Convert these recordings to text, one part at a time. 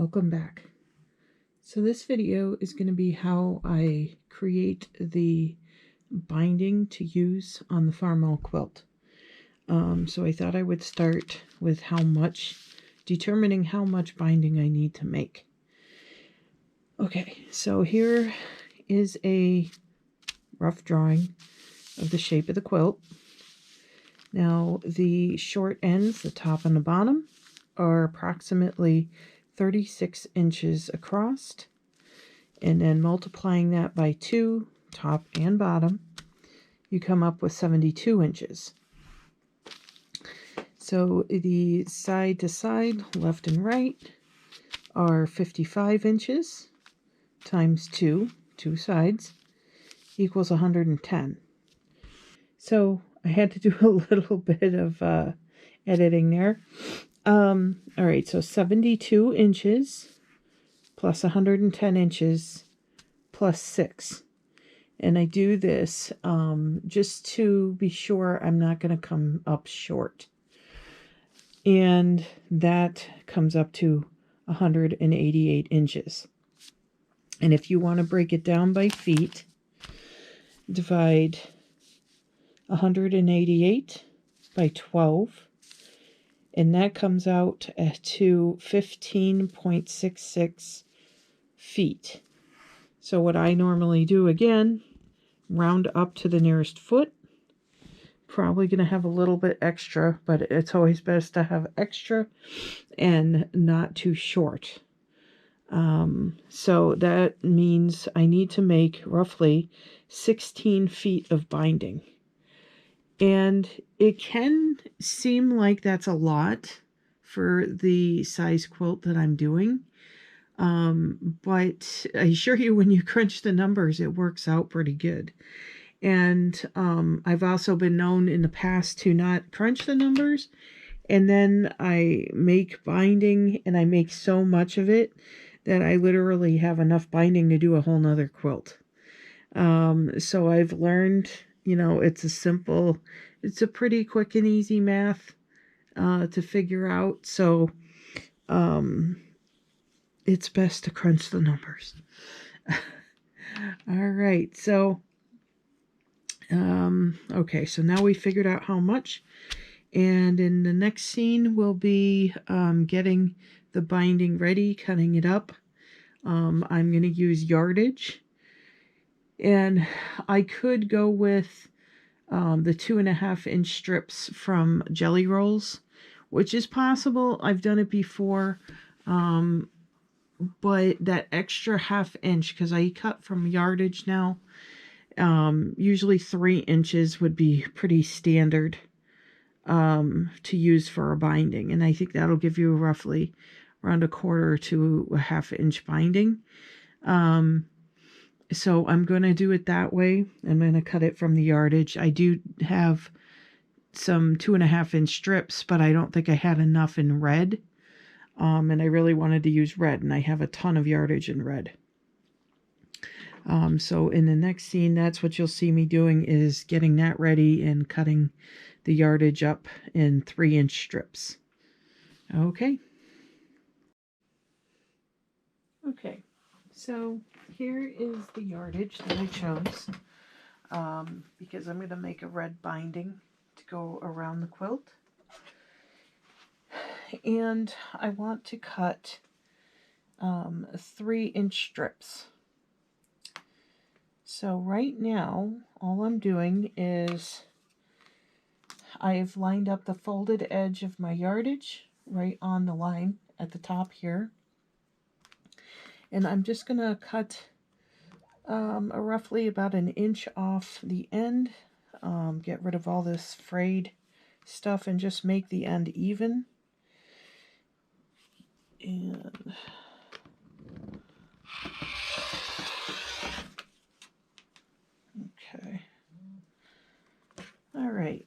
Welcome back. So this video is going to be how I create the binding to use on the Farmall quilt. So I thought I would start with determining how much binding I need to make. Okay, so here is a rough drawing of the shape of the quilt. Now the short ends, the top and the bottom, are approximately 36 inches across, and then multiplying that by 2, top and bottom, you come up with 72 inches. So the side to side, left and right, are 55 inches times 2 sides, equals 110. So I had to do a little bit of editing there. All right, so 72 inches plus 110 inches plus 6. And I do this just to be sure I'm not going to come up short. And that comes up to 188 inches. And if you want to break it down by feet, divide 188 by 12. And that comes out to 15.66 feet. So what I normally do, again, round up to the nearest foot. Probably going to have a little bit extra, but it's always best to have extra and not too short. So that means I need to make roughly 16 feet of binding. And it can seem like that's a lot for the size quilt that I'm doing. But I assure you, when you crunch the numbers, it works out pretty good. And I've also been known in the past to not crunch the numbers. And then I make binding, and I make so much of it that I literally have enough binding to do a whole nother quilt. So I've learned, it's a pretty quick and easy math to figure out. So it's best to crunch the numbers. All right, so okay, so now we figured out how much, and in the next scene we'll be getting the binding ready, cutting it up. I'm going to use yardage, and I could go with the 2.5 inch strips from Jelly Rolls, which is possible. I've done it before, but that extra 1/2 inch, because I cut from yardage now, usually 3 inches would be pretty standard to use for a binding, and I think that'll give you roughly around 1/4 to a 1/2 inch binding. So I'm going to do it that way. I'm going to cut it from the yardage. I do have some 2.5 inch strips, but I don't think I had enough in red. And I really wanted to use red, and I have a ton of yardage in red. So in the next scene, that's what you'll see me doing, is getting that ready and cutting the yardage up in 3 inch strips. Okay. Okay, so here is the yardage that I chose, because I'm going to make a red binding to go around the quilt. And I want to cut 3 inch strips. So right now, all I'm doing is I've lined up the folded edge of my yardage right on the line at the top here. And I'm just going to cut roughly about 1 inch off the end, get rid of all this frayed stuff and just make the end even. And okay. All right.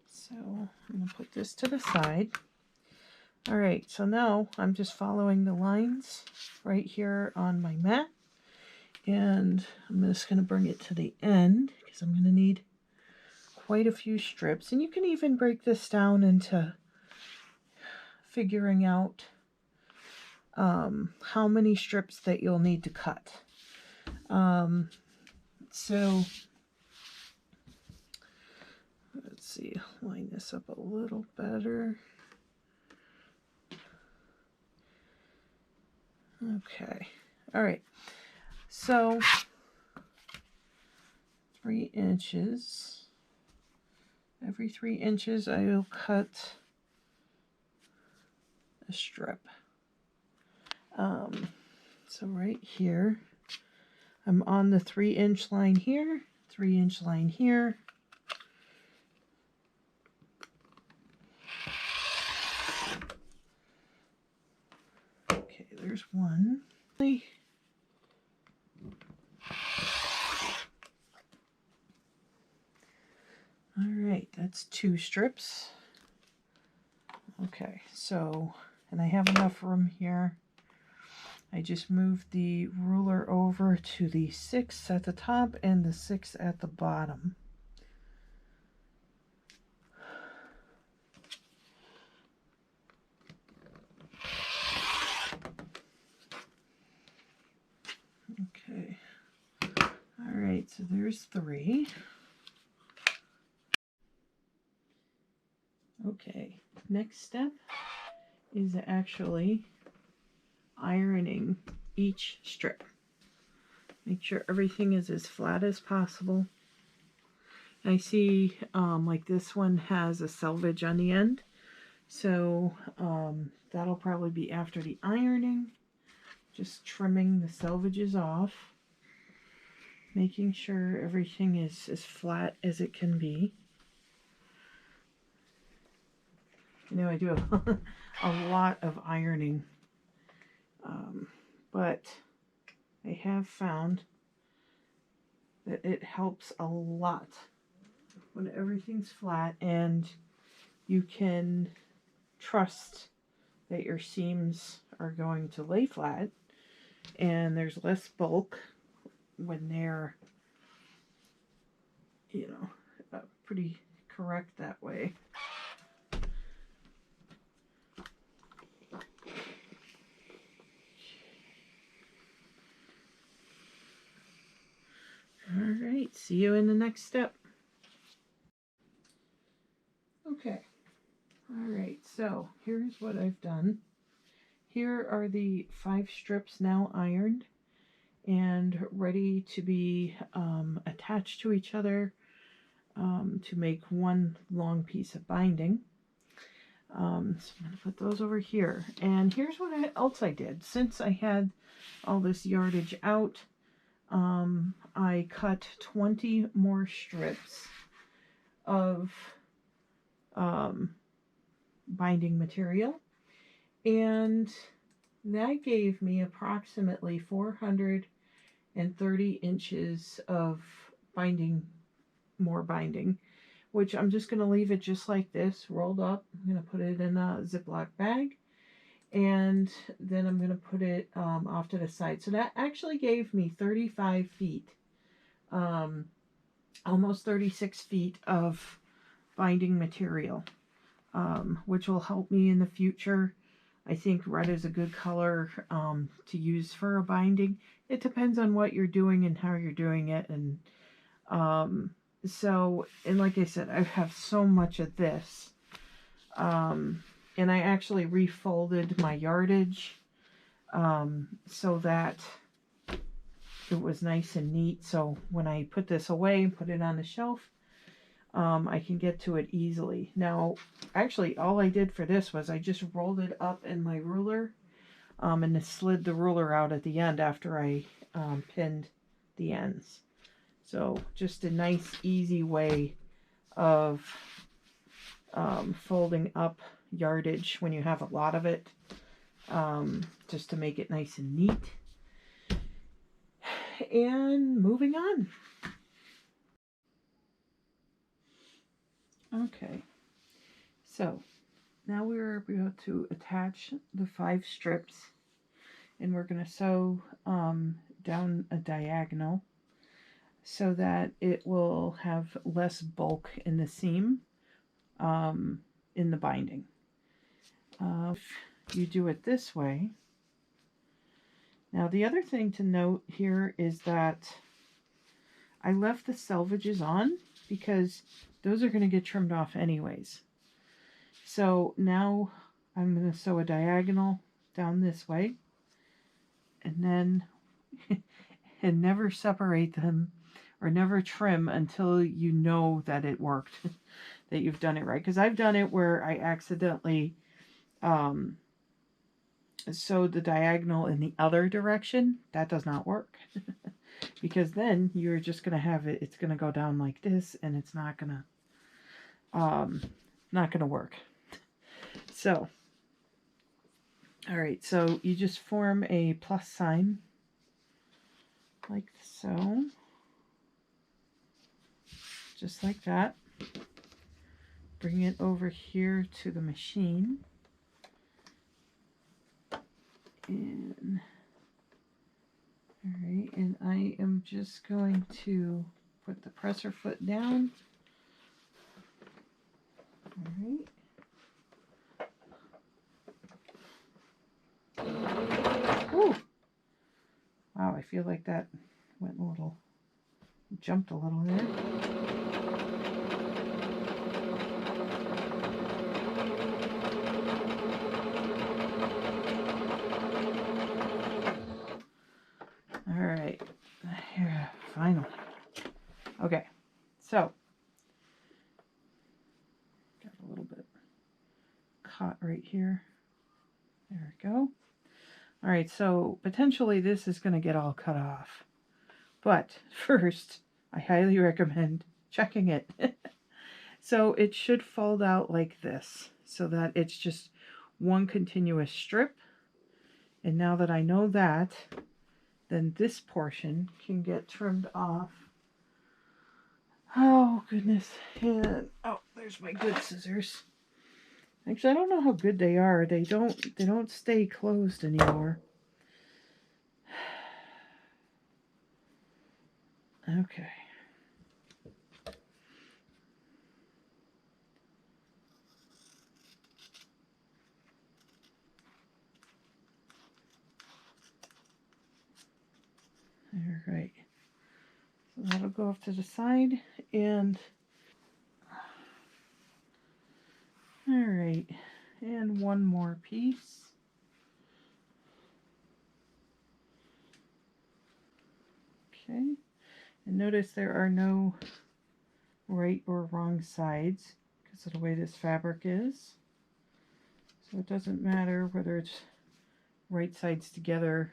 So I'm going to put this to the side. All right, so now I'm just following the lines right here on my mat. And I'm just going to bring it to the end because I'm going to need quite a few strips. And you can even break this down into figuring out how many strips that you'll need to cut. So let's see, line this up a little better. Okay, all right, so 3 inches. Every 3 inches I will cut a strip. So right here, I'm on the 3-inch line here, 3-inch line here. Okay, there's one. All right, that's 2 strips. Okay, so, and I have enough room here. I just moved the ruler over to the 6 at the top and the 6 at the bottom. Okay, all right, so there's 3. Okay, next step is actually ironing each strip. Make sure everything is as flat as possible. I see like this one has a selvage on the end, so that'll probably be after the ironing. Just trimming the selvages off, making sure everything is as flat as it can be. You know, I do a lot of ironing, but I have found that it helps a lot when everything's flat and you can trust that your seams are going to lay flat and there's less bulk when they're, you know, pretty correct that way. All right, see you in the next step. Okay, all right, so here's what I've done. Here are the 5 strips now ironed and ready to be attached to each other to make one long piece of binding. So I'm going to put those over here. And here's what else I did. Since I had all this yardage out, I cut 20 more strips of binding material, and that gave me approximately 430 inches of more binding, which I'm just going to leave it just like this, rolled up. I'm going to put it in a Ziploc bag, and then I'm going to put it off to the side. So that actually gave me 35 feet, almost 36 feet of binding material, which will help me in the future. I think red is a good color to use for a binding. It depends on what you're doing and how you're doing it. And and like I said, I have so much of this. And I actually refolded my yardage so that it was nice and neat. So when I put this away and put it on the shelf, I can get to it easily. Now, actually, all I did for this was I just rolled it up in my ruler and then slid the ruler out at the end after I pinned the ends. So just a nice, easy way of folding up yardage when you have a lot of it, just to make it nice and neat. And moving on. Okay, so now we're about to attach the 5 strips, and we're going to sew down a diagonal so that it will have less bulk in the seam in the binding. If you do it this way. Now the other thing to note here is that I left the selvages on because those are going to get trimmed off anyways. So now I'm going to sew a diagonal down this way, and then and never separate them or never trim until you know that it worked, that you've done it right. Because I've done it where I accidentally sewed the diagonal in the other direction. That does not work. Because then you're just going to have it, it's going to go down like this, and it's not going to work. So, all right, so you just form a plus sign like so, just like that. Bring it over here to the machine, and all right, and I am just going to put the presser foot down. All right. Ooh. Wow, I feel like that went a little, jumped a little there. All right, here, finally. Okay, so got a little bit caught right here. There we go. All right, so potentially this is going to get all cut off. But first, I highly recommend checking it. So it should fold out like this, so that it's just one continuous strip. And now that I know that, then this portion can get trimmed off. Oh, goodness. And, oh, there's my good scissors. Actually, I don't know how good they are. They don't stay closed anymore. Okay. All right. So that'll go off to the side, and all right, and one more piece. Okay, and notice there are no right or wrong sides because of the way this fabric is. So it doesn't matter whether it's right sides together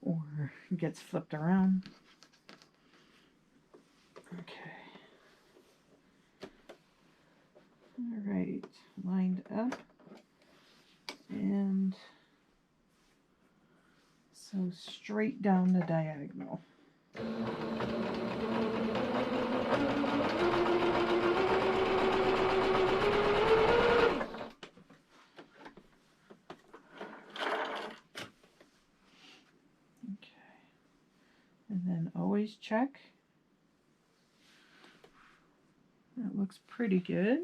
or gets flipped around. Okay. All right, lined up, and so straight down the diagonal. And then always check. That looks pretty good.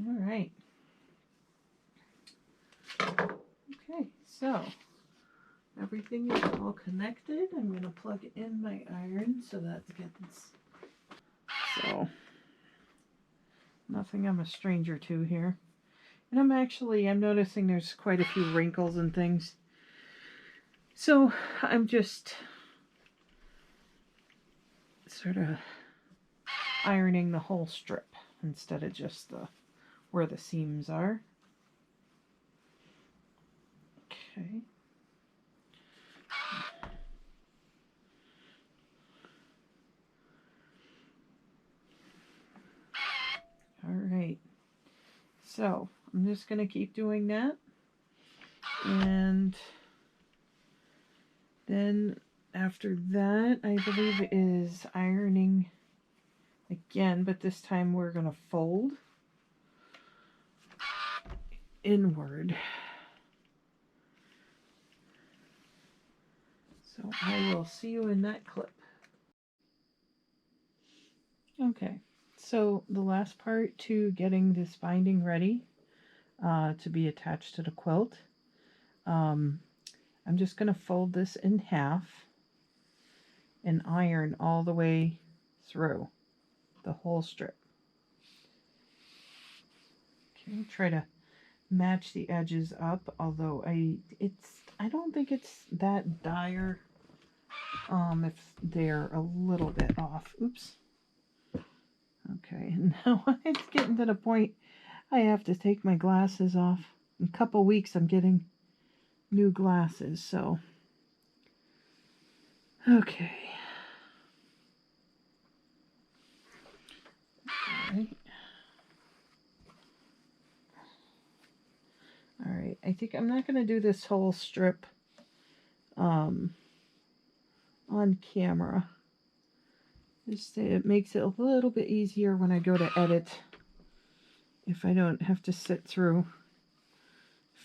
All right. Okay, so everything is all connected. I'm going to plug in my iron so that gets, so nothing I'm a stranger to here. And I'm noticing there's quite a few wrinkles and things. So I'm just sort of ironing the whole strip instead of just where the seams are. Okay. All right. So I'm just going to keep doing that. And then after that, I believe it is ironing again, but this time we're going to fold inward. So I will see you in that clip. Okay, so the last part to getting this binding ready to be attached to the quilt, I'm just going to fold this in half and iron all the way through the whole strip. Okay, try to match the edges up, although I don't think it's that dire if they're a little bit off. Oops. Okay, now it's getting to the point I have to take my glasses off. In a couple weeks I'm getting new glasses, so okay. All right, I think I'm not going to do this whole strip on camera. It makes it a little bit easier when I go to edit, if I don't have to sit through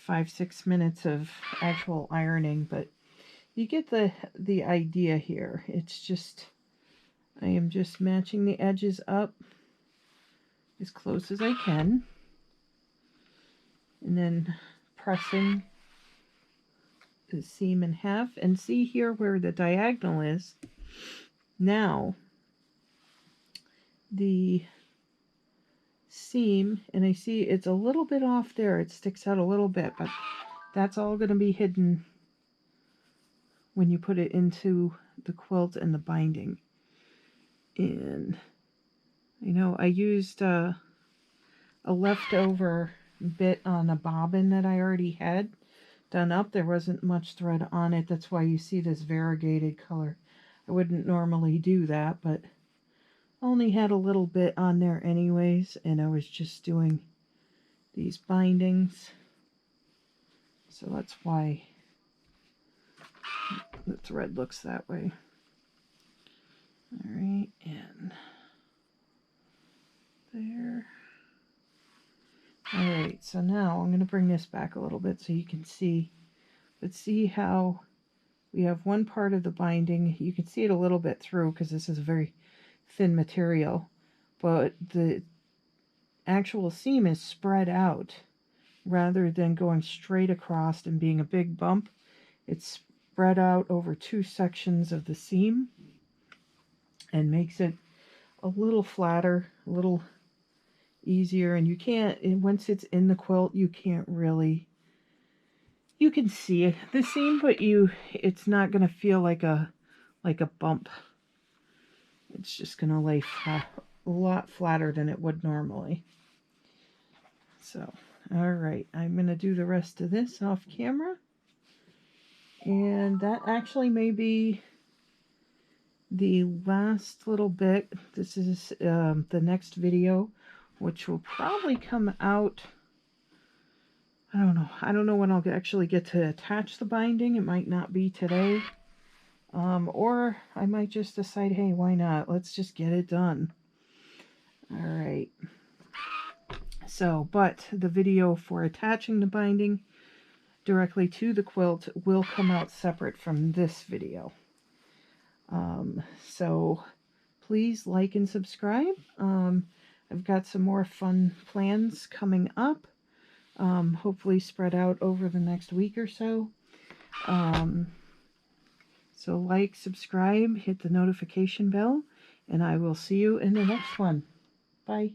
5-6 minutes of actual ironing. But you get the idea here. It's just, I am just matching the edges up as close as I can, and then pressing the seam in half. And see here where the diagonal is. Now the seam, and I see it's a little bit off there, it sticks out a little bit, but that's all going to be hidden when you put it into the quilt and the binding. And I know I used a leftover bit on a bobbin that I already had done up. There wasn't much thread on it, that's why you see this variegated color. I wouldn't normally do that, but only had a little bit on there anyways, and I was just doing these bindings, so that's why the thread looks that way. All right, and there. All right, so now I'm going to bring this back a little bit so you can see. But see how we have one part of the binding. You can see it a little bit through because this is a very thin material, but the actual seam is spread out rather than going straight across and being a big bump. It's spread out over 2 sections of the seam and makes it a little flatter, a little easier. And you can't, once it's in the quilt, you can't really, you can see the seam, but it's not going to feel like a bump. It's just going to lay flat, a lot flatter than it would normally. So, all right, I'm going to do the rest of this off camera. And that actually may be the last little bit. This is the next video, which will probably come out, I don't know when I'll actually get to attach the binding. It might not be today, or I might just decide, hey, why not, let's just get it done. All right, so but the video for attaching the binding directly to the quilt will come out separate from this video. So please like and subscribe. I've got some more fun plans coming up, hopefully spread out over the next week or so. So like, subscribe, hit the notification bell, and I will see you in the next one. Bye.